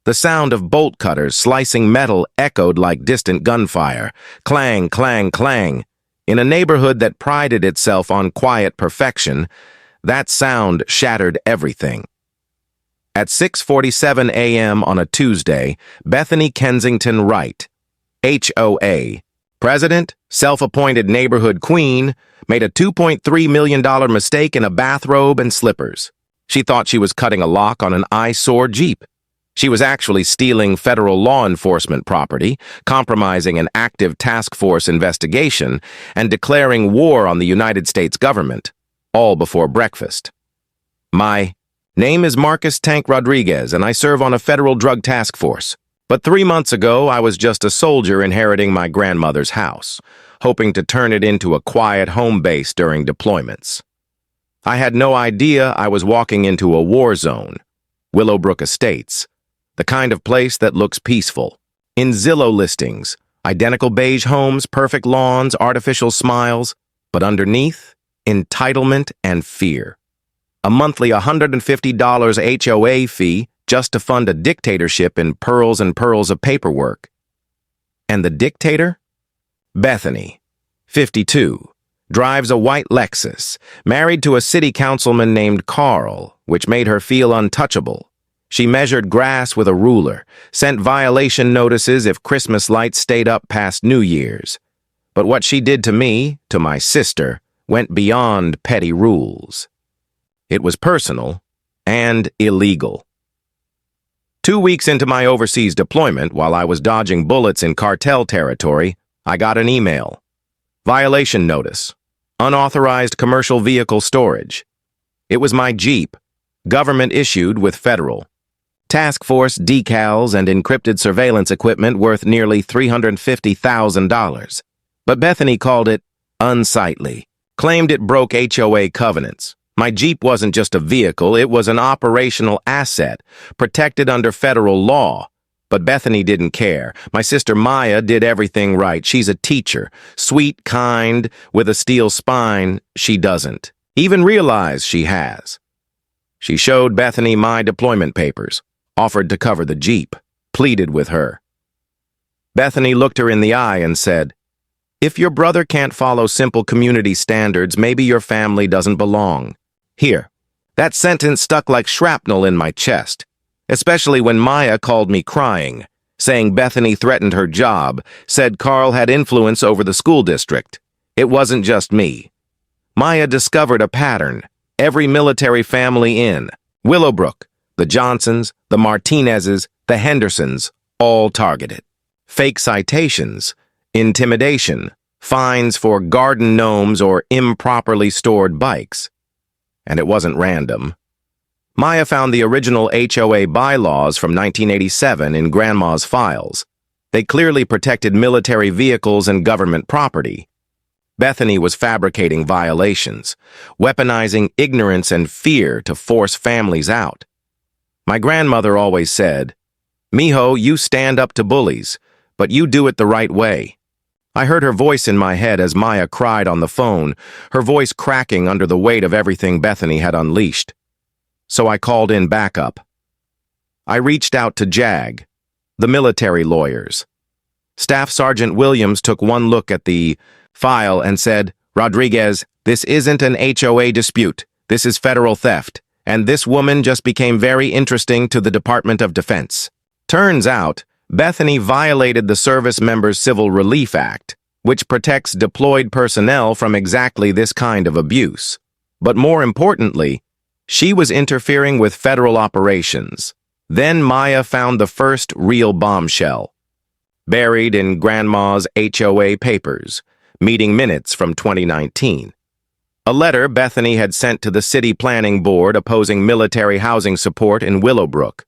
The sound of bolt cutters slicing metal echoed like distant gunfire. Clang, clang, clang. In a neighborhood that prided itself on quiet perfection, that sound shattered everything. At 6:47 a.m. on a Tuesday, Bethany Kensington Wright, HOA, president, self-appointed neighborhood queen, made a $2.3 million mistake in a bathrobe and slippers. She thought she was cutting a lock on an eyesore Jeep. She was actually stealing federal law enforcement property, compromising an active task force investigation, and declaring war on the United States government, all before breakfast. My name is Marcus Tank Rodriguez, and I serve on a federal drug task force. But 3 months ago, I was just a soldier inheriting my grandmother's house, hoping to turn it into a quiet home base during deployments. I had no idea I was walking into a war zone, Willowbrook Estates, the kind of place that looks peaceful. In Zillow listings, identical beige homes, perfect lawns, artificial smiles, but underneath, entitlement and fear. A monthly $150 HOA fee just to fund a dictatorship in pearls and pearls of paperwork. And the dictator? Bethany, 52, drives a white Lexus, married to a city councilman named Carl, which made her feel untouchable. She measured grass with a ruler, sent violation notices if Christmas lights stayed up past New Year's. But what she did to me, to my sister, went beyond petty rules. It was personal and illegal. 2 weeks into my overseas deployment, while I was dodging bullets in cartel territory, I got an email. Violation notice. Unauthorized commercial vehicle storage. It was my Jeep, government issued with federal. Task force decals and encrypted surveillance equipment worth nearly $350,000. But Bethany called it unsightly, claimed it broke HOA covenants. My Jeep wasn't just a vehicle, it was an operational asset, protected under federal law. But Bethany didn't care. My sister Maya did everything right. She's a teacher, sweet, kind, with a steel spine. She doesn't even realize she has. She showed Bethany my deployment papers, offered to cover the Jeep, pleaded with her. Bethany looked her in the eye and said, "If your brother can't follow simple community standards, maybe your family doesn't belong." Here, that sentence stuck like shrapnel in my chest, especially when Maya called me crying, saying Bethany threatened her job, said Carl had influence over the school district. It wasn't just me. Maya discovered a pattern. Every military family in Willowbrook, the Johnsons, the Martinezes, the Hendersons, all targeted. Fake citations, intimidation, fines for garden gnomes or improperly stored bikes. And it wasn't random. Maya found the original HOA bylaws from 1987 in Grandma's files. They clearly protected military vehicles and government property. Bethany was fabricating violations, weaponizing ignorance and fear to force families out. My grandmother always said, "Mijo, you stand up to bullies, but you do it the right way." I heard her voice in my head as Maya cried on the phone, her voice cracking under the weight of everything Bethany had unleashed. So I called in backup. I reached out to JAG, the military lawyers. Staff Sergeant Williams took one look at the file and said, "Rodriguez, this isn't an HOA dispute. This is federal theft, and this woman just became very interesting to the Department of Defense." Turns out, Bethany violated the Service Members Civil Relief Act, which protects deployed personnel from exactly this kind of abuse. But more importantly, she was interfering with federal operations. Then Maya found the first real bombshell, buried in Grandma's HOA papers, meeting minutes from 2019. A letter Bethany had sent to the City Planning Board opposing military housing support in Willowbrook.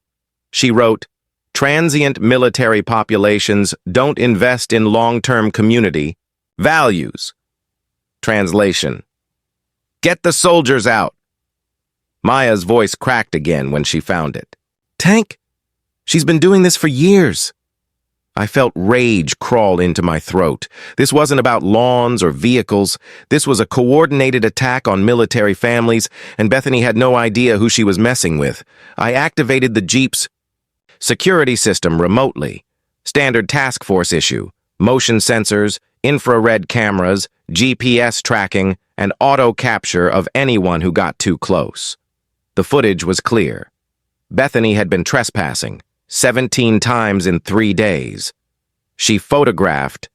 She wrote, "Transient military populations don't invest in long-term community values." Translation: "Get the soldiers out." Maya's voice cracked again when she found it. "Tank, she's been doing this for years." I felt rage crawl into my throat. This wasn't about lawns or vehicles. This was a coordinated attack on military families, and Bethany had no idea who she was messing with. I activated the Jeep's Security system remotely. Standard task force issue. Motion sensors, infrared cameras, GPS tracking, and auto capture of anyone who got too close. The footage was clear. Bethany had been trespassing 17 times in 3 days. She photographed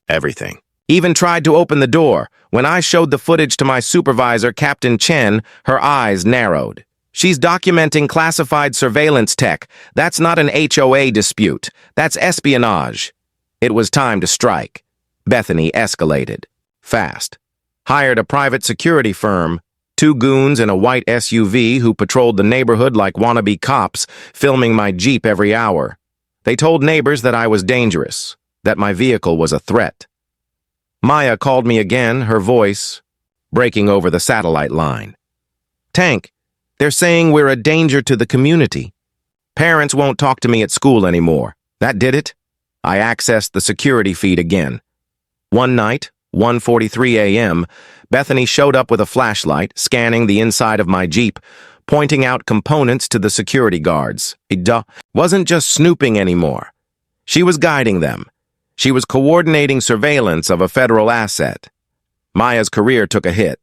everything. Even tried to open the door. When I showed the footage to my supervisor, Captain Chen, her eyes narrowed. She's documenting classified surveillance tech. That's not an HOA dispute. That's espionage. It was time to strike. Bethany escalated. Fast. Hired a private security firm. 2 goons in a white SUV who patrolled the neighborhood like wannabe cops, filming my Jeep every hour. They told neighbors that I was dangerous, that my vehicle was a threat. Maya called me again, her voice breaking over the satellite line. Tank, they're saying we're a danger to the community. Parents won't talk to me at school anymore. That did it? I accessed the security feed again. One night, 1:43 a.m., Bethany showed up with a flashlight, scanning the inside of my Jeep, pointing out components to the security guards. It wasn't just snooping anymore. She was guiding them. She was coordinating surveillance of a federal asset. Maya's career took a hit.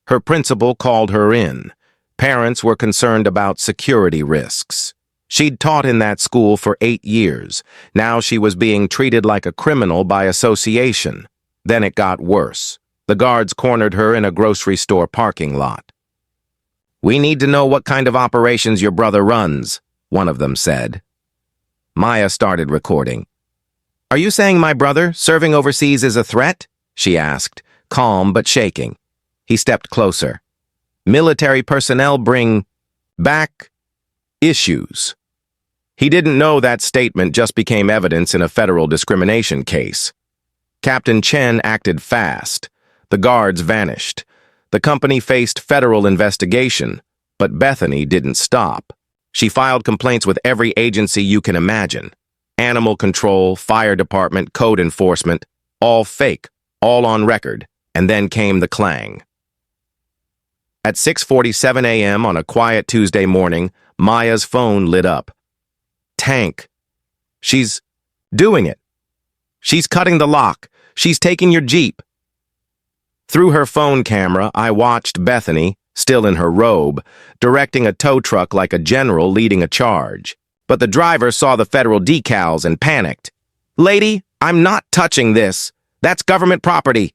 Her principal called her in. Parents were concerned about security risks. She'd taught in that school for 8 years. Now she was being treated like a criminal by association. Then it got worse. The guards cornered her in a grocery store parking lot. "We need to know what kind of operations your brother runs," one of them said. Maya started recording. "Are you saying my brother, serving overseas, is a threat?" she asked, calm but shaking. He stepped closer. "Military personnel bring back issues." He didn't know that statement just became evidence in a federal discrimination case. Captain Chen acted fast. The guards vanished. The company faced federal investigation, but Bethany didn't stop. She filed complaints with every agency you can imagine. Animal control, fire department, code enforcement, all fake, all on record, and then came the clang. At 6:47 a.m. on a quiet Tuesday morning, Maya's phone lit up. Tank. She's doing it. She's cutting the lock. She's taking your Jeep. Through her phone camera, I watched Bethany, still in her robe, directing a tow truck like a general leading a charge. But the driver saw the federal decals and panicked. "Lady, I'm not touching this. That's government property,"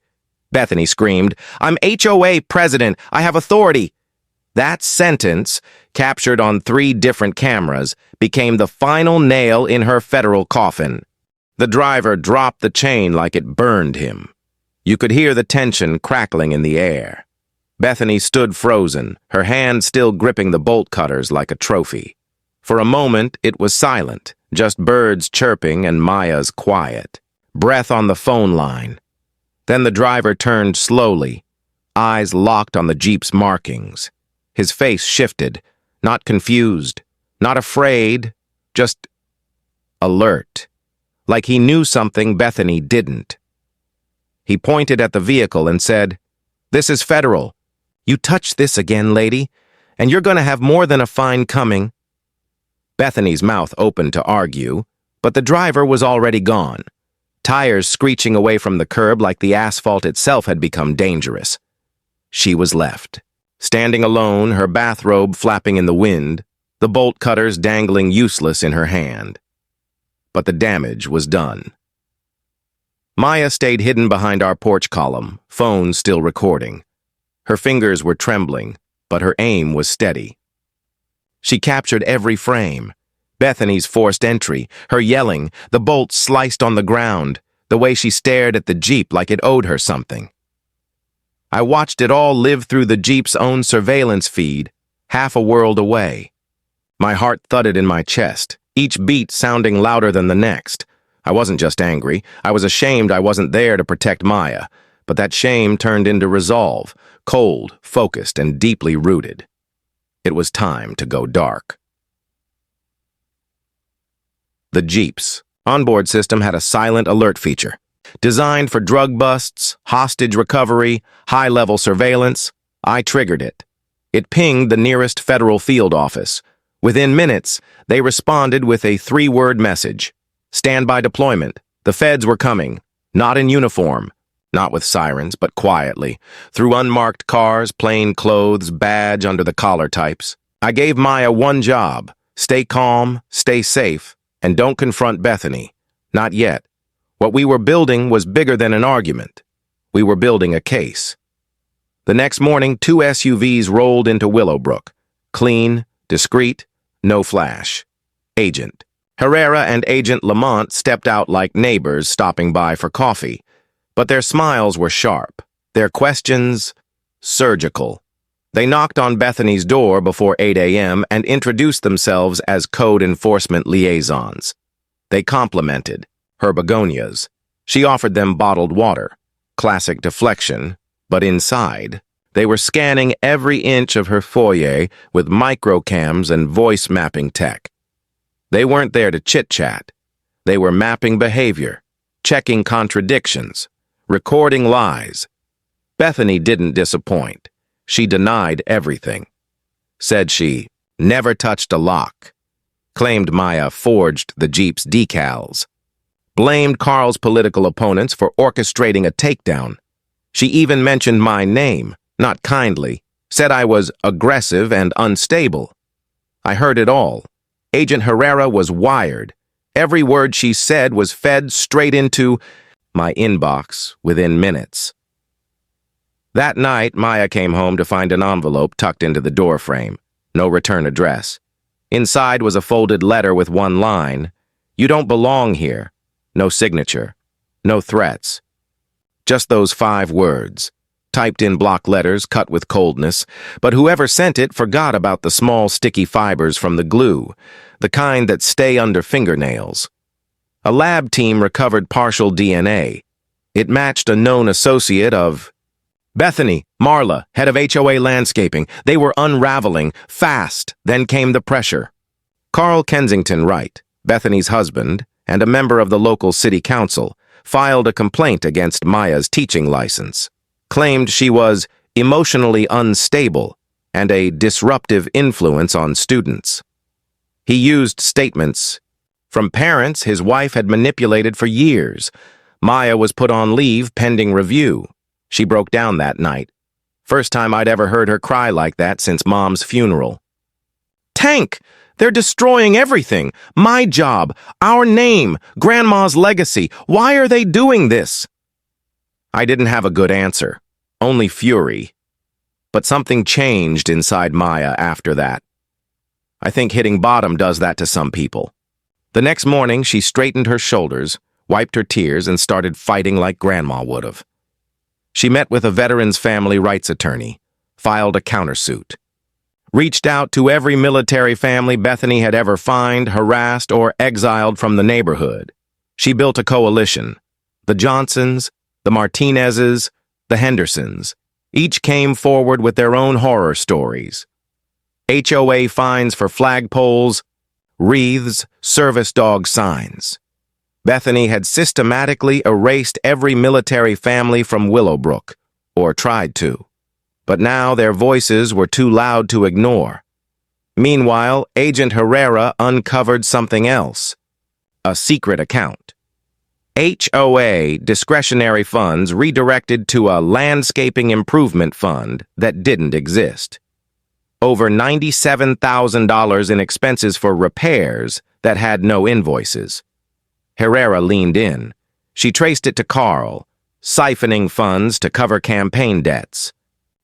Bethany screamed. "I'm HOA president. I have authority." That sentence, captured on 3 different cameras, became the final nail in her federal coffin. The driver dropped the chain like it burned him. You could hear the tension crackling in the air. Bethany stood frozen, her hand still gripping the bolt cutters like a trophy. For a moment, it was silent, just birds chirping and Maya's quiet. Breath on the phone line. Then the driver turned slowly, eyes locked on the Jeep's markings. His face shifted, not confused, not afraid, just alert, like he knew something Bethany didn't. He pointed at the vehicle and said, "This is federal. You touch this again, lady, and you're going to have more than a fine coming." Bethany's mouth opened to argue, but the driver was already gone, tires screeching away from the curb like the asphalt itself had become dangerous. She was left, standing alone, her bathrobe flapping in the wind, the bolt cutters dangling useless in her hand. But the damage was done. Maya stayed hidden behind our porch column, phone still recording. Her fingers were trembling, but her aim was steady. She captured every frame. Bethany's forced entry, her yelling, the bolts sliced on the ground, the way she stared at the Jeep like it owed her something. I watched it all live through the Jeep's own surveillance feed, half a world away. My heart thudded in my chest, each beat sounding louder than the next. I wasn't just angry. I was ashamed I wasn't there to protect Maya, but that shame turned into resolve, cold, focused, and deeply rooted. It was time to go dark. The Jeep's onboard system had a silent alert feature. Designed for drug busts, hostage recovery, high-level surveillance, I triggered it. It pinged the nearest federal field office. Within minutes, they responded with a 3-word message. Stand by deployment. The feds were coming. Not in uniform. Not with sirens, but quietly. Through unmarked cars, plain clothes, badge under the collar types. I gave Maya one job. Stay calm, stay safe, and don't confront Bethany. Not yet. What we were building was bigger than an argument. We were building a case. The next morning, 2 SUVs rolled into Willowbrook. Clean, discreet, no flash. Agent Herrera and Agent Lamont stepped out like neighbors stopping by for coffee. But their smiles were sharp, their questions surgical. They knocked on Bethany's door before 8 a.m. and introduced themselves as code enforcement liaisons. They complimented her begonias. She offered them bottled water. Classic deflection, but inside, they were scanning every inch of her foyer with microcams and voice mapping tech. They weren't there to chit-chat. They were mapping behavior, checking contradictions, recording lies. Bethany didn't disappoint. She denied everything. Said she never touched a lock. Claimed Maya forged the Jeep's decals. Blamed Carl's political opponents for orchestrating a takedown. She even mentioned my name, not kindly. Said I was aggressive and unstable. I heard it all. Agent Herrera was wired. Every word she said was fed straight into my inbox within minutes. That night, Maya came home to find an envelope tucked into the doorframe. No return address. Inside was a folded letter with one line. You don't belong here. No signature. No threats. Just those 5 words, typed in block letters cut with coldness, but whoever sent it forgot about the small sticky fibers from the glue, the kind that stay under fingernails. A lab team recovered partial DNA. It matched a known associate of Bethany, Marla, head of HOA landscaping. They were unraveling, fast, then came the pressure. Carl Kensington Wright, Bethany's husband, and a member of the local city council, filed a complaint against Maya's teaching license, claimed she was emotionally unstable and a disruptive influence on students. He used statements from parents his wife had manipulated for years. Maya was put on leave pending review. She broke down that night. First time I'd ever heard her cry like that since Mom's funeral. Tank! They're destroying everything. My job, our name, Grandma's legacy. Why are they doing this? I didn't have a good answer, only fury. But something changed inside Maya after that. I think hitting bottom does that to some people. The next morning, she straightened her shoulders, wiped her tears, and started fighting like Grandma would have. She met with a veterans family rights attorney, filed a countersuit. Reached out to every military family Bethany had ever fined, harassed, or exiled from the neighborhood. She built a coalition. The Johnsons, the Martinezes, the Hendersons. Each came forward with their own horror stories. HOA fines for flagpoles, wreaths, service dog signs. Bethany had systematically erased every military family from Willowbrook, or tried to. But now their voices were too loud to ignore. Meanwhile, Agent Herrera uncovered something else. A secret account. HOA discretionary funds redirected to a landscaping improvement fund that didn't exist. Over $97,000 in expenses for repairs that had no invoices. Herrera leaned in. She traced it to Carl, siphoning funds to cover campaign debts.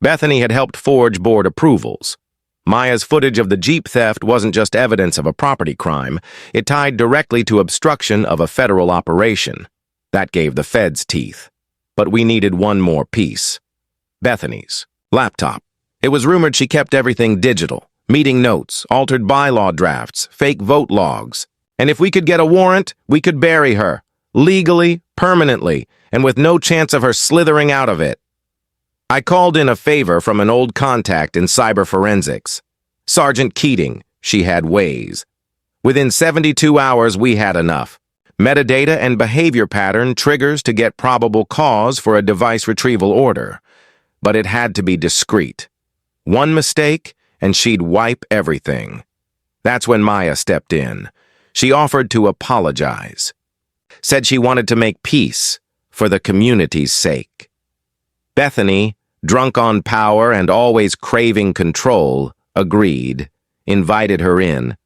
Bethany had helped forge board approvals. Maya's footage of the Jeep theft wasn't just evidence of a property crime. It tied directly to obstruction of a federal operation. That gave the feds teeth. But we needed one more piece. Bethany's laptop. It was rumored she kept everything digital. Meeting notes, altered bylaw drafts, fake vote logs. And if we could get a warrant, we could bury her. Legally, permanently, and with no chance of her slithering out of it. I called in a favor from an old contact in cyber forensics. Sergeant Keating, she had ways. Within 72 hours, we had enough. Metadata and behavior pattern triggers to get probable cause for a device retrieval order. But it had to be discreet. One mistake, and she'd wipe everything. That's when Maya stepped in. She offered to apologize. Said she wanted to make peace for the community's sake. Bethany, drunk on power and always craving control, agreed, invited her in,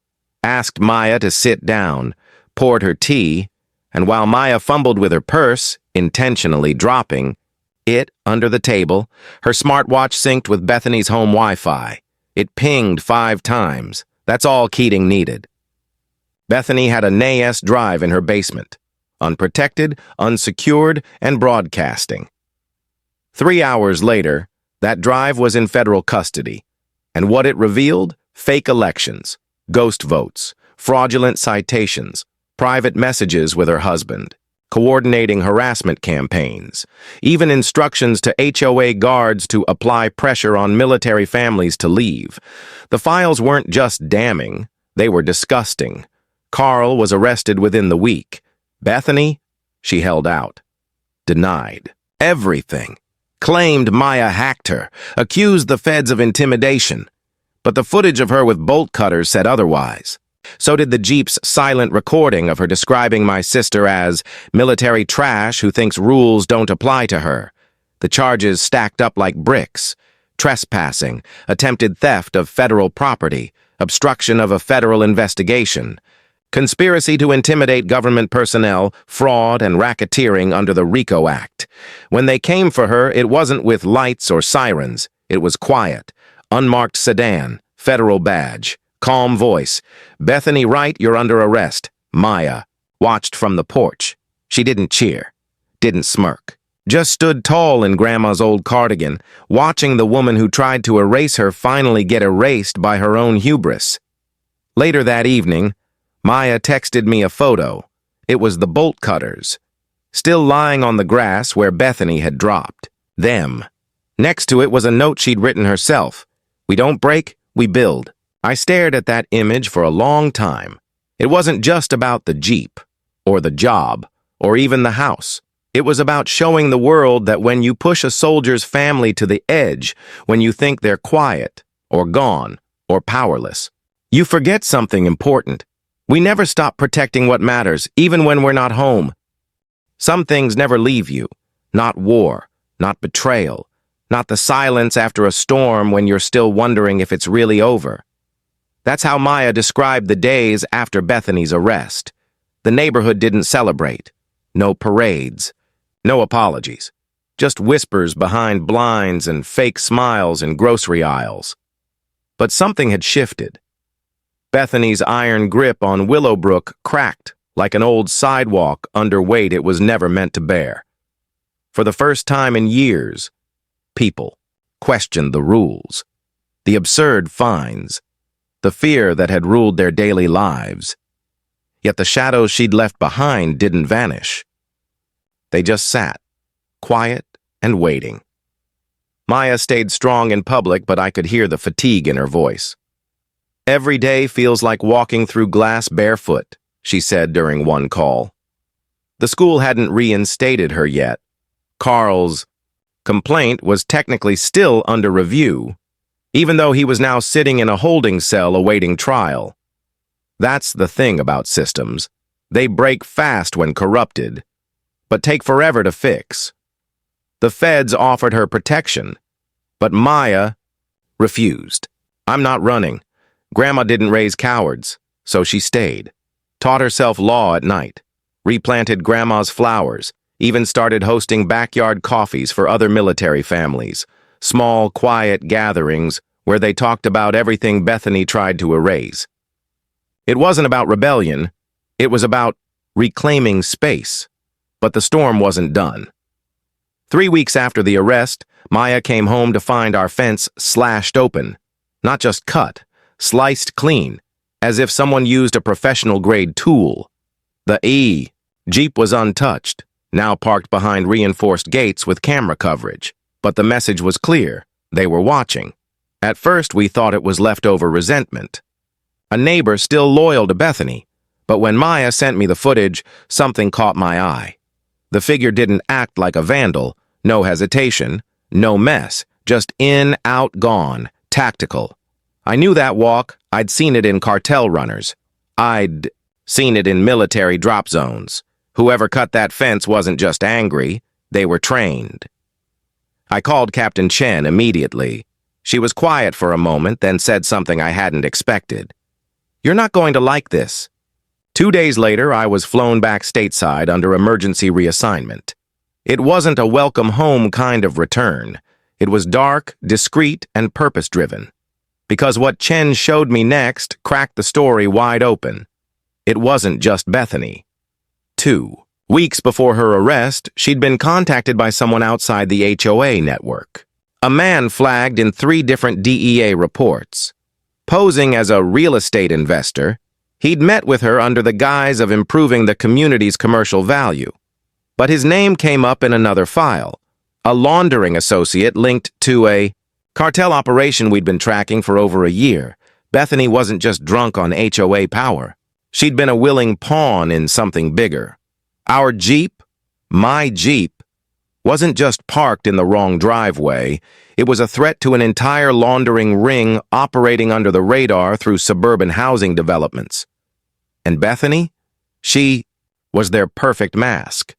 asked Maya to sit down, poured her tea, and while Maya fumbled with her purse, intentionally dropping it under the table, her smartwatch synced with Bethany's home Wi-Fi. It pinged 5 times. That's all Keating needed. Bethany had a NAS drive in her basement, unprotected, unsecured, and broadcasting. 3 hours later, that drive was in federal custody, and what it revealed? Fake elections, ghost votes, fraudulent citations, private messages with her husband, coordinating harassment campaigns, even instructions to HOA guards to apply pressure on military families to leave. The files weren't just damning, they were disgusting. Carl was arrested within the week. Bethany, she held out. Denied. Everything. Claimed Maya hacked her, accused the feds of intimidation. But the footage of her with bolt cutters said otherwise. So did the Jeep's silent recording of her describing my sister as military trash who thinks rules don't apply to her. The charges stacked up like bricks. Trespassing, attempted theft of federal property, obstruction of a federal investigation, conspiracy to intimidate government personnel, fraud, and racketeering under the RICO Act. When they came for her, it wasn't with lights or sirens. It was quiet. Unmarked sedan, federal badge, calm voice. Bethany Wright, you're under arrest. Maya watched from the porch. She didn't cheer, didn't smirk. Just stood tall in Grandma's old cardigan, watching the woman who tried to erase her finally get erased by her own hubris. Later that evening, Maya texted me a photo. It was the bolt cutters, still lying on the grass where Bethany had dropped. Them. Next to it was a note she'd written herself. We don't break, we build. I stared at that image for a long time. It wasn't just about the Jeep, or the job, or even the house. It was about showing the world that when you push a soldier's family to the edge, when you think they're quiet, or gone, or powerless, you forget something important. We never stop protecting what matters, even when we're not home. Some things never leave you. Not war, not betrayal, not the silence after a storm when you're still wondering if it's really over. That's how Maya described the days after Bethany's arrest. The neighborhood didn't celebrate. No parades. No apologies. Just whispers behind blinds and fake smiles in grocery aisles. But something had shifted. Bethany's iron grip on Willowbrook cracked like an old sidewalk under weight it was never meant to bear. For the first time in years, people questioned the rules, the absurd fines, the fear that had ruled their daily lives. Yet the shadows she'd left behind didn't vanish. They just sat, quiet and waiting. Maya stayed strong in public, but I could hear the fatigue in her voice. Every day feels like walking through glass barefoot, she said during one call. The school hadn't reinstated her yet. Carl's complaint was technically still under review, even though he was now sitting in a holding cell awaiting trial. That's the thing about systems. They break fast when corrupted, but take forever to fix. The feds offered her protection, but Maya refused. I'm not running. Grandma didn't raise cowards, so she stayed. Taught herself law at night, replanted Grandma's flowers, even started hosting backyard coffees for other military families, small, quiet gatherings where they talked about everything Bethany tried to erase. It wasn't about rebellion, it was about reclaiming space. But the storm wasn't done. 3 weeks after the arrest, Maya came home to find our fence slashed open. Not just cut, sliced clean, as if someone used a professional-grade tool. The Jeep was untouched, now parked behind reinforced gates with camera coverage. But the message was clear. They were watching. At first, we thought it was leftover resentment. A neighbor still loyal to Bethany, but when Maya sent me the footage, something caught my eye. The figure didn't act like a vandal, no hesitation, no mess, just in, out, gone, tactical. I knew that walk, I'd seen it in cartel runners. I'd seen it in military drop zones. Whoever cut that fence wasn't just angry, they were trained. I called Captain Chen immediately. She was quiet for a moment, then said something I hadn't expected. "You're not going to like this." 2 days later, I was flown back stateside under emergency reassignment. It wasn't a welcome home kind of return. It was dark, discreet, and purpose-driven. Because what Chen showed me next cracked the story wide open. It wasn't just Bethany. 2 weeks before her arrest, she'd been contacted by someone outside the HOA network. A man flagged in 3 different DEA reports. Posing as a real estate investor, he'd met with her under the guise of improving the community's commercial value. But his name came up in another file, a laundering associate linked to a cartel operation we'd been tracking for over a year. Bethany wasn't just drunk on HOA power. She'd been a willing pawn in something bigger. Our Jeep, my Jeep, wasn't just parked in the wrong driveway. It was a threat to an entire laundering ring operating under the radar through suburban housing developments. And Bethany? She was their perfect mask.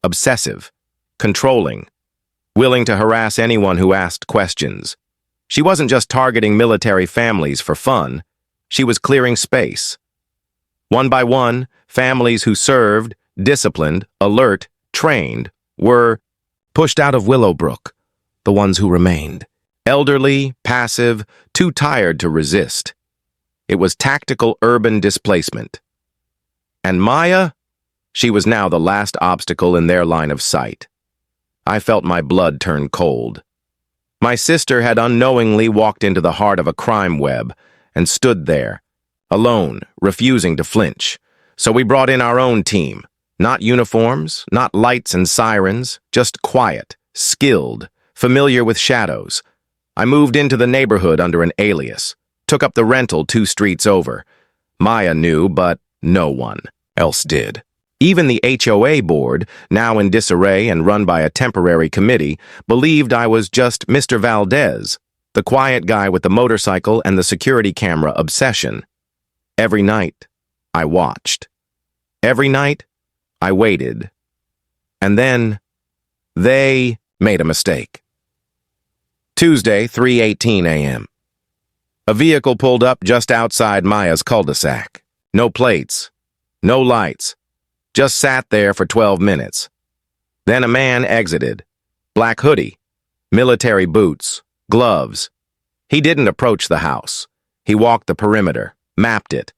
Obsessive, controlling, willing to harass anyone who asked questions. She wasn't just targeting military families for fun. She was clearing space. One by one, families who served, disciplined, alert, trained, were pushed out of Willowbrook, the ones who remained. Elderly, passive, too tired to resist. It was tactical urban displacement. And Maya? She was now the last obstacle in their line of sight. I felt my blood turn cold. My sister had unknowingly walked into the heart of a crime web and stood there, alone, refusing to flinch. So we brought in our own team. Not uniforms, not lights and sirens, just quiet, skilled, familiar with shadows. I moved into the neighborhood under an alias, took up the rental 2 streets over. Maya knew, but no one else did. Even the HOA board, now in disarray and run by a temporary committee, believed I was just Mr. Valdez, the quiet guy with the motorcycle and the security camera obsession. Every night, I watched. Every night, I waited. And then, they made a mistake. Tuesday, 3:18 a.m. A vehicle pulled up just outside Maya's cul-de-sac. No plates, no lights. Just sat there for 12 minutes. Then a man exited. Black hoodie, military boots, gloves. He didn't approach the house. He walked the perimeter, mapped it.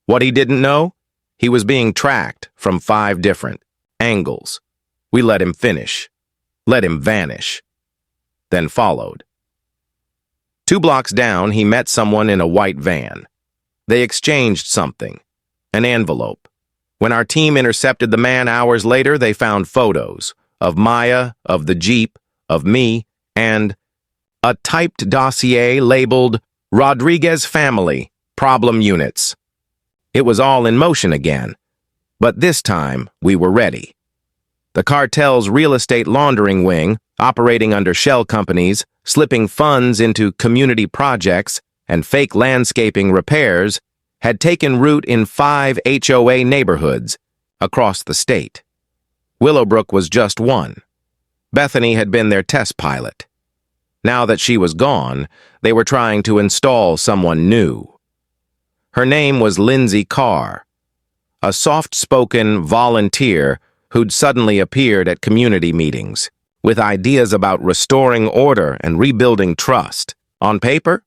What he didn't know? He was being tracked from 5 different angles. We let him finish. Let him vanish. Then followed. 2 blocks down, he met someone in a white van. They exchanged something, an envelope. When our team intercepted the man hours later, they found photos of Maya, of the Jeep, of me, and a typed dossier labeled Rodriguez Family, Problem Units. It was all in motion again, but this time we were ready. The cartel's real estate laundering wing, operating under shell companies, slipping funds into community projects and fake landscaping repairs, had taken root in 5 HOA neighborhoods across the state. Willowbrook was just one. Bethany had been their test pilot. Now that she was gone, they were trying to install someone new. Her name was Lindsay Carr, a soft-spoken volunteer who'd suddenly appeared at community meetings with ideas about restoring order and rebuilding trust. On paper,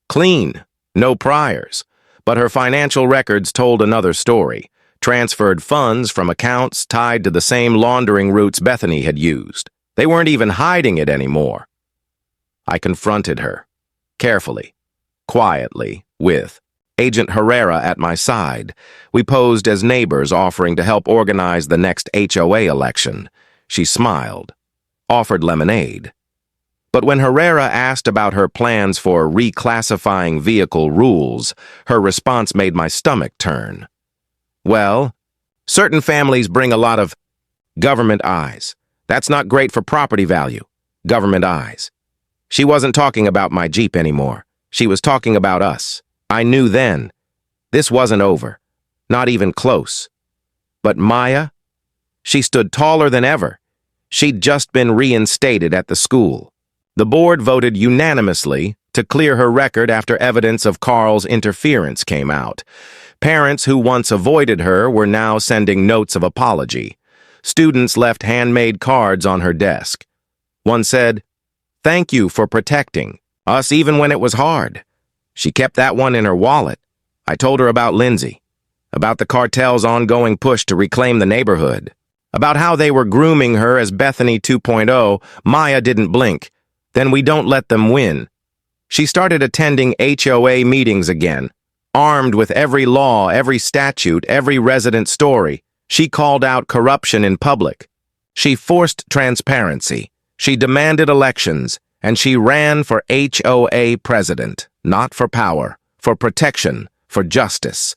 clean, no priors. But her financial records told another story, transferred funds from accounts tied to the same laundering routes Bethany had used. They weren't even hiding it anymore. I confronted her, carefully, quietly, with Agent Herrera at my side. We posed as neighbors offering to help organize the next HOA election. She smiled, offered lemonade. But when Herrera asked about her plans for reclassifying vehicle rules, her response made my stomach turn. Well, certain families bring a lot of government eyes. That's not great for property value. Government eyes. She wasn't talking about my Jeep anymore. She was talking about us. I knew then. This wasn't over. Not even close. But Maya? She stood taller than ever. She'd just been reinstated at the school. The board voted unanimously to clear her record after evidence of Carl's interference came out. Parents who once avoided her were now sending notes of apology. Students left handmade cards on her desk. One said, "Thank you for protecting us even when it was hard." She kept that one in her wallet. I told her about Lindsay, about the cartel's ongoing push to reclaim the neighborhood, about how they were grooming her as Bethany 2.0. Maya didn't blink. Then we don't let them win. She started attending HOA meetings again, armed with every law, every statute, every resident story. She called out corruption in public. She forced transparency. She demanded elections, and she ran for HOA president, not for power, for protection, for justice.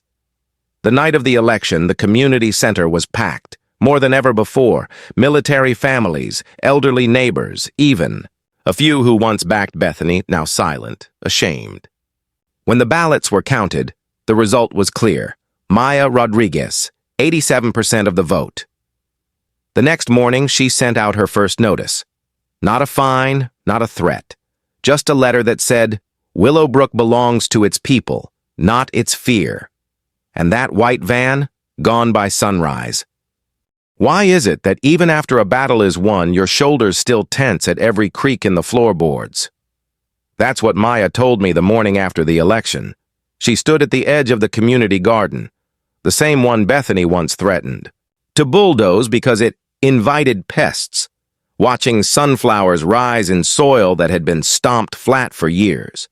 The night of the election, the community center was packed, more than ever before, military families, elderly neighbors, even. A few who once backed Bethany, now silent, ashamed. When the ballots were counted, the result was clear. Maya Rodriguez, 87% of the vote. The next morning, she sent out her first notice. Not a fine, not a threat. Just a letter that said, Willowbrook belongs to its people, not its fear. And that white van, gone by sunrise. Why is it that even after a battle is won, your shoulders still tense at every creak in the floorboards? That's what Maya told me the morning after the election. She stood at the edge of the community garden, the same one Bethany once threatened, to bulldoze because it invited pests, watching sunflowers rise in soil that had been stomped flat for years.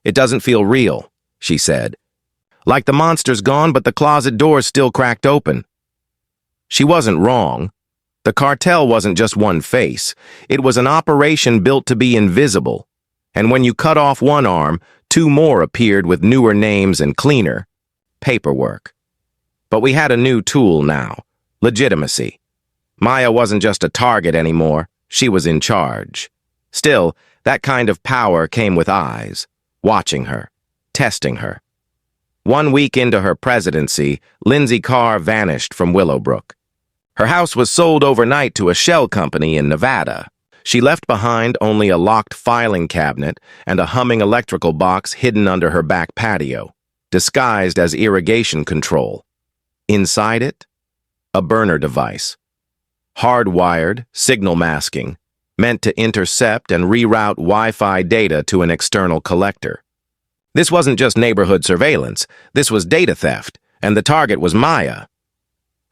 "It doesn't feel real," she said. "Like the monster's gone, but the closet door's still cracked open." She wasn't wrong. The cartel wasn't just one face. It was an operation built to be invisible. And when you cut off one arm, two more appeared with newer names and cleaner paperwork. But we had a new tool now, legitimacy. Maya wasn't just a target anymore. She was in charge. Still, that kind of power came with eyes, watching her, testing her. 1 week into her presidency, Lindsay Carr vanished from Willowbrook. Her house was sold overnight to a shell company in Nevada. She left behind only a locked filing cabinet and a humming electrical box hidden under her back patio, disguised as irrigation control. Inside it, a burner device. Hardwired, signal masking, meant to intercept and reroute Wi-Fi data to an external collector. This wasn't just neighborhood surveillance, this was data theft, and the target was Maya.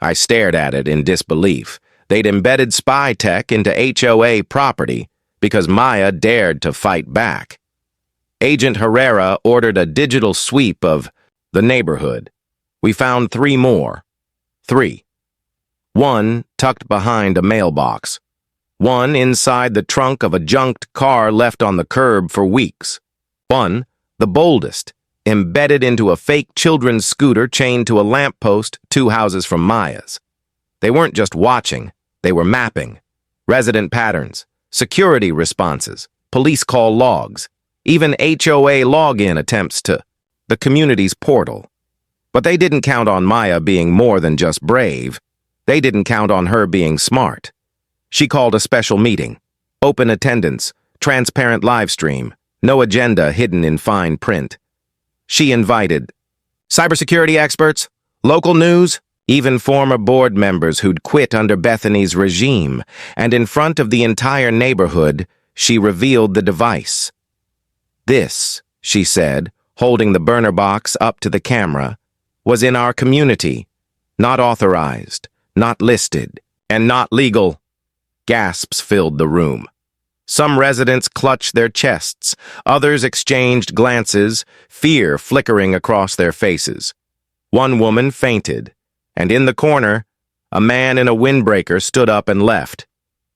I stared at it in disbelief. They'd embedded spy tech into HOA property because Maya dared to fight back. Agent Herrera ordered a digital sweep of the neighborhood. We found 3 more. 3. 1 tucked behind a mailbox. 1 inside the trunk of a junked car left on the curb for weeks. 1, the boldest, embedded into a fake children's scooter chained to a lamppost 2 houses from Maya's. They weren't just watching, they were mapping. Resident patterns, security responses, police call logs, even HOA login attempts to the community's portal. But they didn't count on Maya being more than just brave. They didn't count on her being smart. She called a special meeting. Open attendance, transparent live stream, no agenda hidden in fine print. She invited cybersecurity experts, local news, even former board members who'd quit under Bethany's regime, and in front of the entire neighborhood, she revealed the device. "This," she said, holding the burner box up to the camera, "was in our community, not authorized, not listed, and not legal." Gasps filled the room. Some residents clutched their chests, others exchanged glances, fear flickering across their faces. One woman fainted, and in the corner, a man in a windbreaker stood up and left.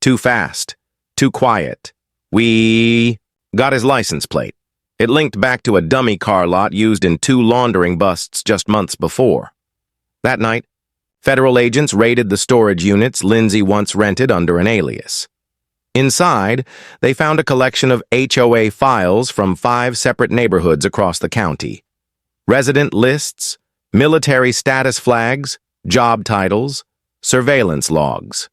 Too fast, too quiet. We got his license plate. It linked back to a dummy car lot used in 2 laundering busts just months before. That night, federal agents raided the storage units Lindsay once rented under an alias. Inside, they found a collection of HOA files from 5 separate neighborhoods across the county. resident lists, military status flags, job titles, surveillance logs.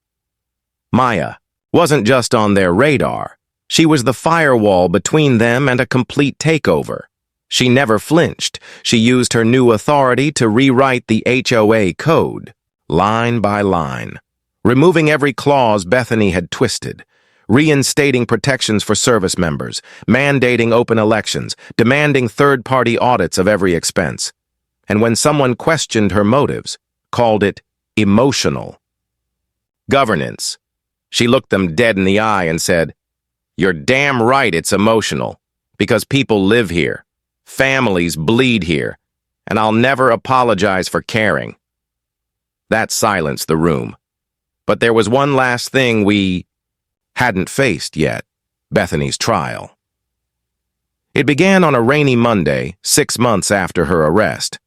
Maya wasn't just on their radar. She was the firewall between them and a complete takeover. She never flinched. She used her new authority to rewrite the HOA code, line by line, removing every clause Bethany had twisted, reinstating protections for service members, mandating open elections, demanding third-party audits of every expense. And when someone questioned her motives, called it emotional. Governance. She looked them dead in the eye and said, "You're damn right it's emotional, because people live here, families bleed here, and I'll never apologize for caring." That silenced the room. But there was one last thing we hadn't faced yet, Bethany's trial. It began on a rainy Monday, 6 months after her arrest.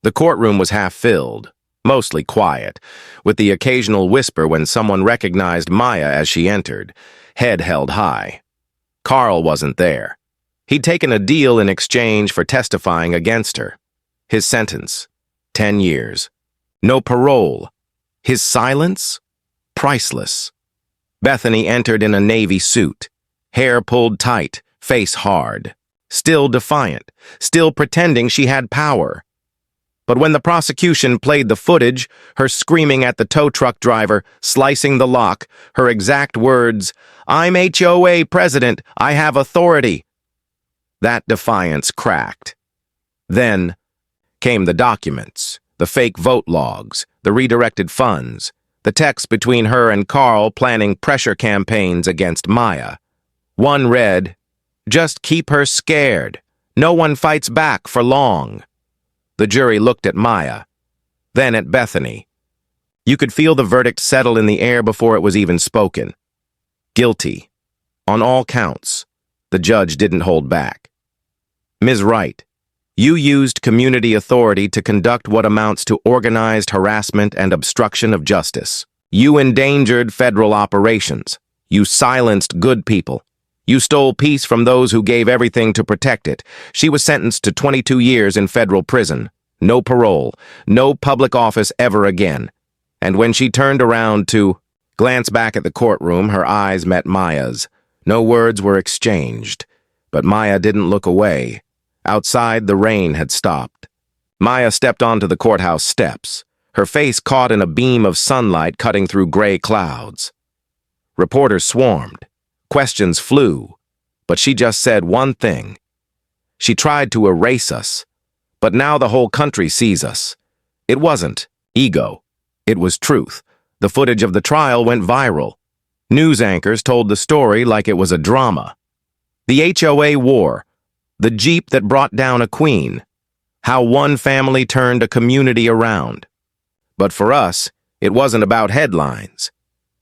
The courtroom was half filled, mostly quiet, with the occasional whisper when someone recognized Maya as she entered, head held high. Carl wasn't there. He'd taken a deal in exchange for testifying against her. His sentence, 10 years. No parole. His silence? Priceless. Bethany entered in a navy suit, hair pulled tight, face hard, still defiant, still pretending she had power. But when the prosecution played the footage, her screaming at the tow truck driver, slicing the lock, her exact words, "I'm HOA president, I have authority," that defiance cracked. Then came the documents, the fake vote logs, the redirected funds, the text between her and Carl planning pressure campaigns against Maya. One read, "Just keep her scared. No one fights back for long." The jury looked at Maya, then at Bethany. You could feel the verdict settle in the air before it was even spoken. Guilty. On all counts. The judge didn't hold back. "Ms. Wright, you used community authority to conduct what amounts to organized harassment and obstruction of justice. You endangered federal operations. You silenced good people. You stole peace from those who gave everything to protect it." She was sentenced to 22 years in federal prison. No parole. No public office ever again. And when she turned around to glance back at the courtroom, her eyes met Maya's. No words were exchanged. But Maya didn't look away. Outside, the rain had stopped. Maya stepped onto the courthouse steps, her face caught in a beam of sunlight cutting through gray clouds. Reporters swarmed. Questions flew. But she just said one thing. She tried to erase us. But now the whole country sees us. It wasn't ego. It was truth. The footage of the trial went viral. News anchors told the story like it was a drama. The HOA war. The Jeep that brought down a queen. How one family turned a community around. But for us, it wasn't about headlines.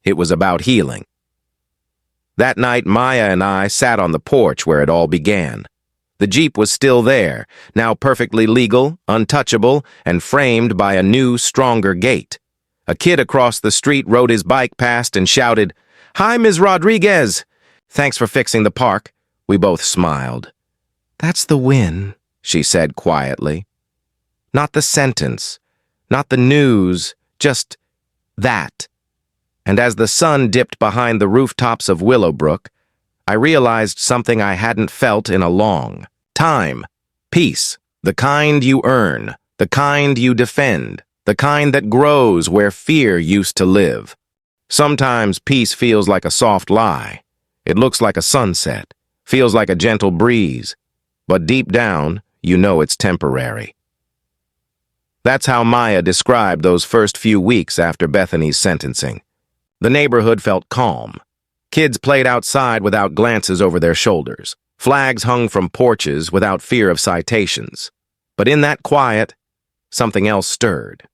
It was about healing. That night, Maya and I sat on the porch where it all began. The Jeep was still there, now perfectly legal, untouchable, and framed by a new, stronger gate. A kid across the street rode his bike past and shouted, "Hi, Ms. Rodriguez! Thanks for fixing the park." We both smiled. "That's the win," she said quietly. Not the sentence, not the news, just that. And as the sun dipped behind the rooftops of Willowbrook, I realized something I hadn't felt in a long time. Peace, the kind you earn, the kind you defend, the kind that grows where fear used to live. Sometimes peace feels like a soft lie. It looks like a sunset, feels like a gentle breeze. But deep down, you know it's temporary. That's how Maya described those first few weeks after Bethany's sentencing. The neighborhood felt calm. Kids played outside without glances over their shoulders. Flags hung from porches without fear of citations. But in that quiet, something else stirred.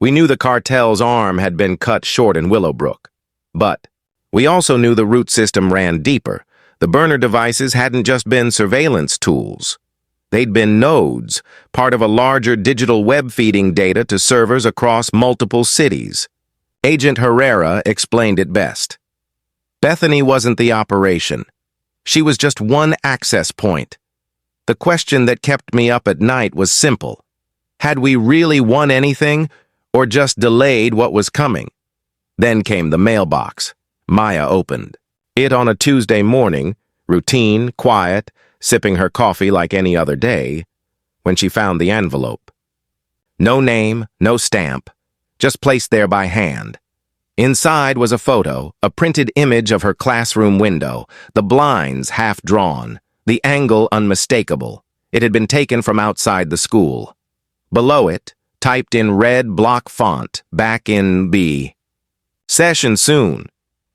We knew the cartel's arm had been cut short in Willowbrook. But we also knew the root system ran deeper. The burner devices hadn't just been surveillance tools. They'd been nodes, part of a larger digital web feeding data to servers across multiple cities. Agent Herrera explained it best. Bethany wasn't the operation. She was just one access point. The question that kept me up at night was simple. Had we really won anything, or just delayed what was coming? Then came the mailbox. Maya opened it on a Tuesday morning, routine, quiet, sipping her coffee like any other day, when she found the envelope. No name, no stamp, just placed there by hand. Inside was a photo, a printed image of her classroom window, the blinds half drawn, the angle unmistakable. It had been taken from outside the school. Below it, typed in red block font, back in B. Session soon.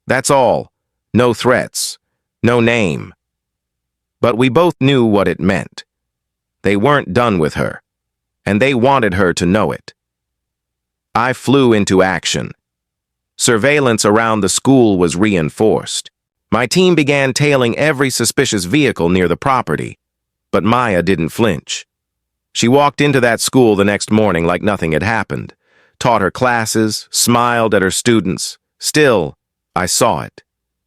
That's all. No threats. No name. But we both knew what it meant. They weren't done with her, and they wanted her to know it. I flew into action. Surveillance around the school was reinforced. My team began tailing every suspicious vehicle near the property, but Maya didn't flinch. She walked into that school the next morning like nothing had happened, taught her classes, smiled at her students. Still, I saw it.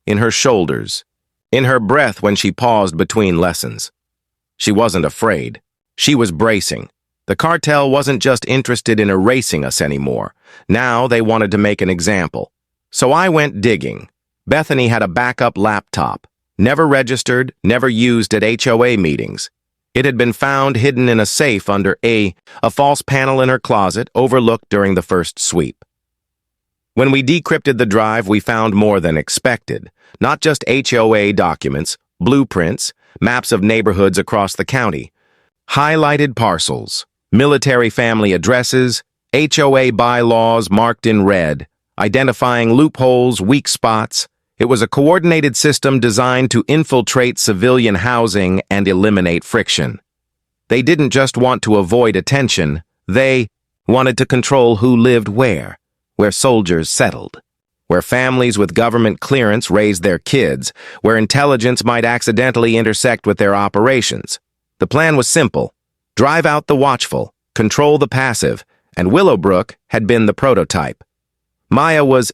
In her shoulders, in her breath when she paused between lessons. She wasn't afraid. She was bracing. The cartel wasn't just interested in erasing us anymore. Now they wanted to make an example. So I went digging. Bethany had a backup laptop, never registered, never used at HOA meetings. It had been found hidden in a safe under a false panel in her closet overlooked during the first sweep. When we decrypted the drive, we found more than expected. Not just HOA documents, blueprints, maps of neighborhoods across the county, highlighted parcels, military family addresses, HOA bylaws marked in red, identifying loopholes, weak spots. It was a coordinated system designed to infiltrate civilian housing and eliminate friction. They didn't just want to avoid attention, they wanted to control who lived where soldiers settled, where families with government clearance raised their kids, where intelligence might accidentally intersect with their operations. The plan was simple: drive out the watchful, control the passive, and Willowbrook had been the prototype. Maya was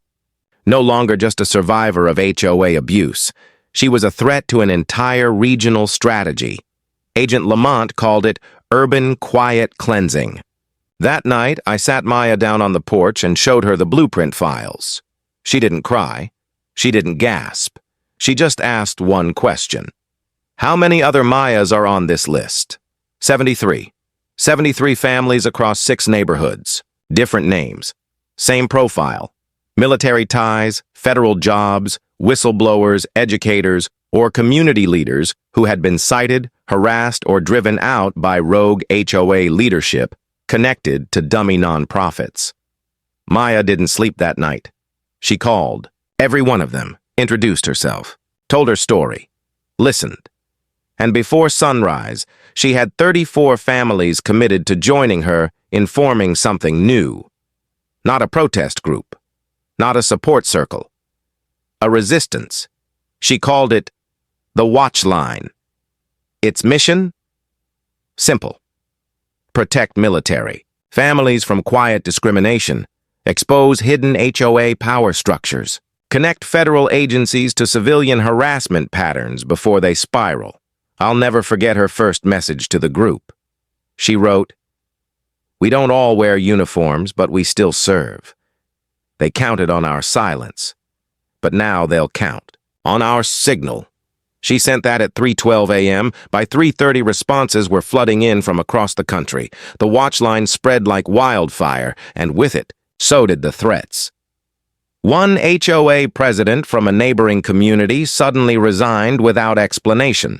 no longer just a survivor of HOA abuse. She was a threat to an entire regional strategy. Agent Lamont called it urban quiet cleansing. That night, I sat Maya down on the porch and showed her the blueprint files. She didn't cry. She didn't gasp. She just asked one question. How many other Mayas are on this list? 73. 73 families across 6 neighborhoods. Different names. Same profile. Military ties, federal jobs, whistleblowers, educators, or community leaders who had been cited, harassed, or driven out by rogue HOA leadership connected to dummy nonprofits. Maya didn't sleep that night. She called every one of them, introduced herself, told her story, listened. And before sunrise, she had 34 families committed to joining her in forming something new. Not a protest group, not a support circle, a resistance. She called it the Watch Line. Its mission? Simple. Protect military families from quiet discrimination, expose hidden HOA power structures, connect federal agencies to civilian harassment patterns before they spiral. I'll never forget her first message to the group. She wrote, "We don't all wear uniforms, but we still serve. They counted on our silence, but now they'll count on our signal." She sent that at 3:12 a.m. By 3:30, responses were flooding in from across the country. The watch line spread like wildfire, and with it, so did the threats. One HOA president from a neighboring community suddenly resigned without explanation.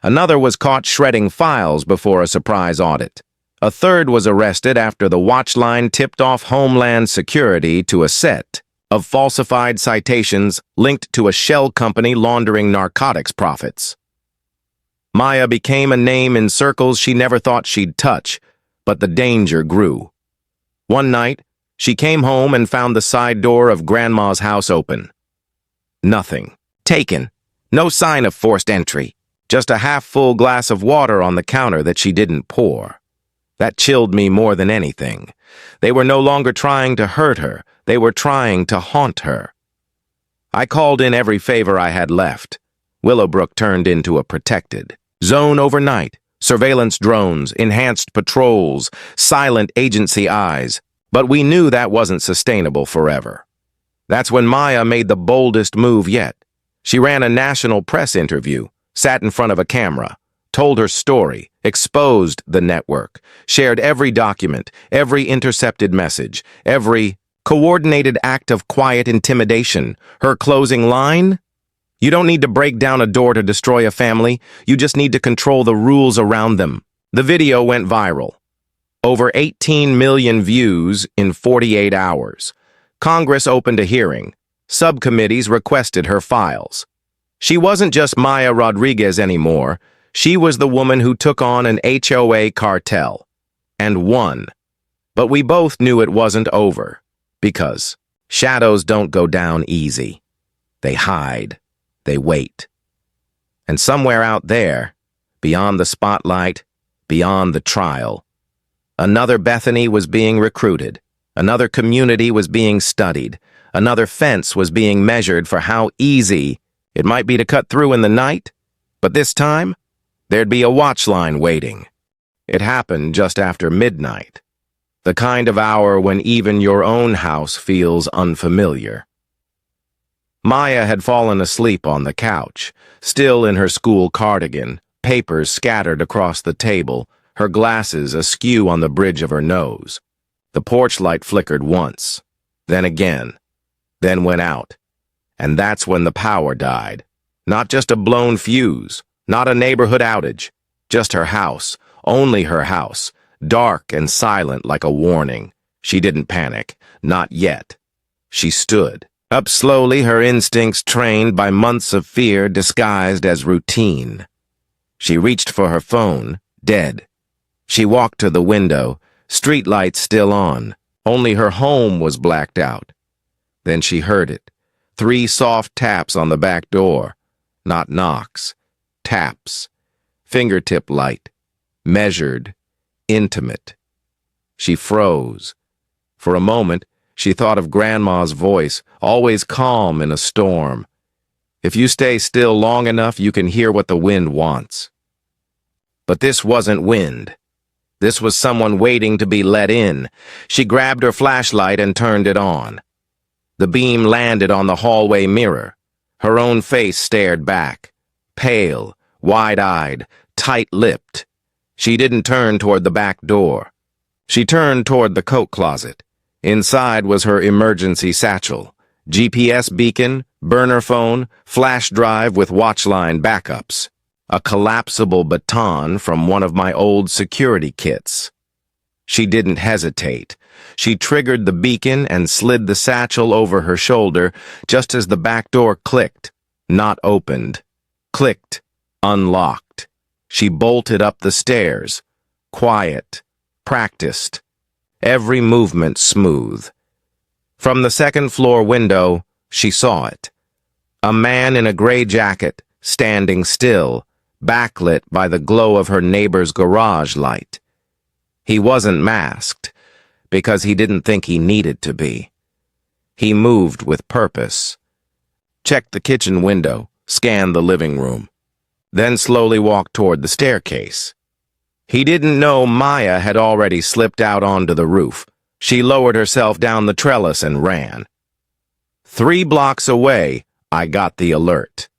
Another was caught shredding files before a surprise audit. A third was arrested after the watch line tipped off Homeland Security to a set of falsified citations linked to a shell company laundering narcotics profits. Maya became a name in circles she never thought she'd touch, but the danger grew. One night, she came home and found the side door of Grandma's house open. Nothing. Taken. No sign of forced entry. Just a half-full glass of water on the counter that she didn't pour. That chilled me more than anything. They were no longer trying to hurt her. They were trying to haunt her. I called in every favor I had left. Willowbrook turned into a protected zone overnight, Surveillance drones, enhanced patrols, silent agency eyes. But we knew that wasn't sustainable forever. That's when Maya made the boldest move yet. She ran a national press interview, sat in front of a camera, told her story, exposed the network, shared every document, every intercepted message, every coordinated act of quiet intimidation. Her closing line? You don't need to break down a door to destroy a family. You just need to control the rules around them. The video went viral. Over 18 million views in 48 hours. Congress opened a hearing. Subcommittees requested her files. She wasn't just Maya Rodriguez anymore. She was the woman who took on an HOA cartel. And won. But we both knew it wasn't over. Because shadows don't go down easy. They hide. They wait. And somewhere out there, beyond the spotlight, beyond the trial, another Bethany was being recruited. Another community was being studied. Another fence was being measured for how easy it might be to cut through in the night. But this time, there'd be a watch line waiting. It happened just after midnight. The kind of hour when even your own house feels unfamiliar. Maya had fallen asleep on the couch, still in her school cardigan, papers scattered across the table, her glasses askew on the bridge of her nose. The porch light flickered once, then again, then went out. And that's when the power died. Not just a blown fuse, not a neighborhood outage, just her house, only her house, dark and silent like a warning. She didn't panic, not yet. She stood, up slowly, her instincts trained by months of fear disguised as routine. She reached for her phone, dead. She walked to the window, streetlights still on. Only her home was blacked out. Then she heard it. 3 soft taps on the back door. Not knocks. Taps. Fingertip light. Measured. Intimate. She froze. For a moment, she thought of Grandma's voice, always calm in a storm. If you stay still long enough, you can hear what the wind wants. But this wasn't wind. This was someone waiting to be let in. She grabbed her flashlight and turned it on. The beam landed on the hallway mirror. Her own face stared back. Pale, wide-eyed, tight-lipped. She didn't turn toward the back door. She turned toward the coat closet. Inside was her emergency satchel, GPS beacon, burner phone, flash drive with watchline backups, a collapsible baton from one of my old security kits. She didn't hesitate. She triggered the beacon and slid the satchel over her shoulder just as the back door clicked, not opened. Clicked, unlocked. She bolted up the stairs, quiet, practiced. Every movement smooth. From the second-floor window, she saw it. A man in a gray jacket, standing still, backlit by the glow of her neighbor's garage light. He wasn't masked, because he didn't think he needed to be. He moved with purpose. Checked the kitchen window, scanned the living room, then slowly walked toward the staircase. He didn't know Maya had already slipped out onto the roof. She lowered herself down the trellis and ran. 3 blocks away, I got the alert.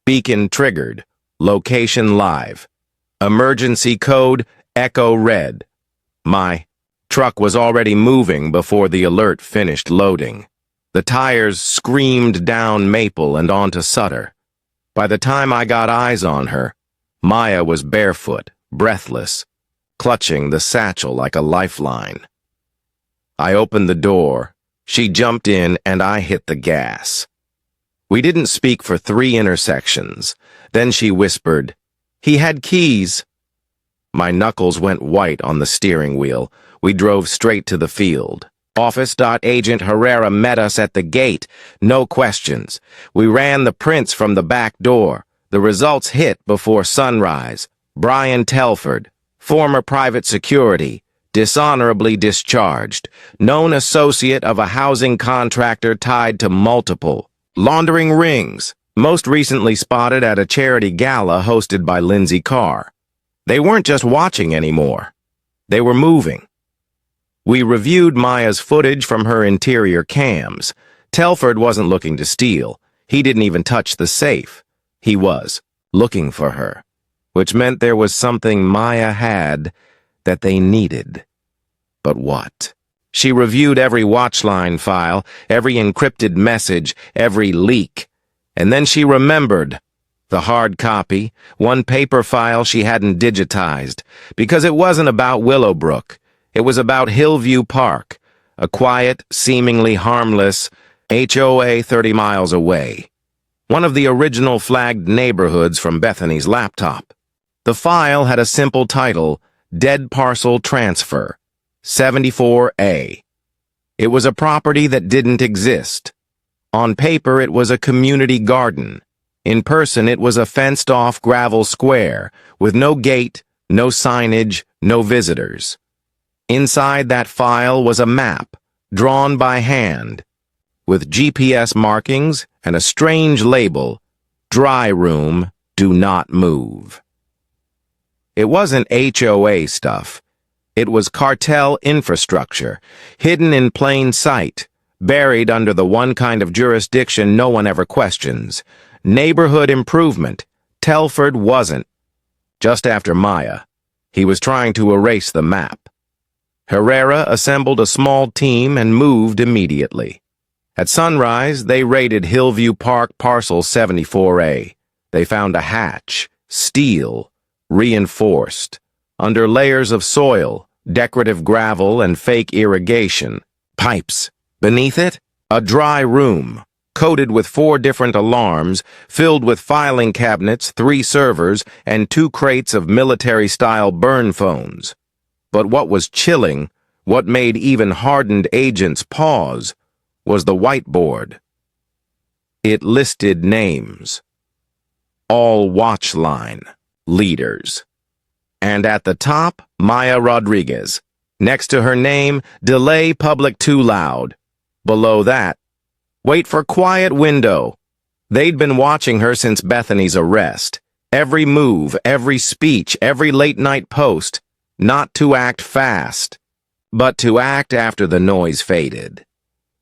Beacon triggered. Location live. Emergency code Echo Red. My truck was already moving before the alert finished loading. The tires screamed down Maple and onto Sutter. By the time I got eyes on her, Maya was barefoot, breathless, clutching the satchel like a lifeline. I opened the door, she jumped in, and I hit the gas. We didn't speak for 3 intersections. Then she whispered, "He had keys." My knuckles went white on the steering wheel. We drove straight to the field. Office. Agent Herrera met us at the gate. No questions. We ran the prints from the back door. The results hit before sunrise. Brian Telford, former private security, dishonorably discharged, known associate of a housing contractor tied to multiple laundering rings, most recently spotted at a charity gala hosted by Lindsay Carr. They weren't just watching anymore. They were moving. We reviewed Maya's footage from her interior cams. Telford wasn't looking to steal. He didn't even touch the safe. He was looking for her, which meant there was something Maya had that they needed. But what? She reviewed every watchline file, every encrypted message, every leak. And then she remembered the hard copy, one paper file she hadn't digitized, because it wasn't about Willowbrook. It was about Hillview Park, a quiet, seemingly harmless HOA 30 miles away. One of the original flagged neighborhoods from Bethany's laptop. The file had a simple title, Dead Parcel Transfer, 74A. It was a property that didn't exist. On paper, it was a community garden. In person, it was a fenced-off gravel square with no gate, no signage, no visitors. Inside that file was a map, drawn by hand, with GPS markings and a strange label, Dry Room, Do Not Move. It wasn't HOA stuff. It was cartel infrastructure, hidden in plain sight, buried under the one kind of jurisdiction no one ever questions. Neighborhood improvement. Telford wasn't. Just after Maya, he was trying to erase the map. Herrera assembled a small team and moved immediately. At sunrise, they raided Hillview Park Parcel 74A. They found a hatch, steel, reinforced, under layers of soil, decorative gravel, and fake irrigation. Pipes. Beneath it, a dry room, coated with 4 different alarms, filled with filing cabinets, 3 servers, and 2 crates of military-style burn phones. But what was chilling, what made even hardened agents pause, was the whiteboard. It listed names. All watch line leaders. And at the top, Maya Rodriguez. Next to her name, Delay Public Too Loud. Below that, Wait for Quiet Window. They'd been watching her since Bethany's arrest. Every move, every speech, every late-night post. Not to act fast, but to act after the noise faded.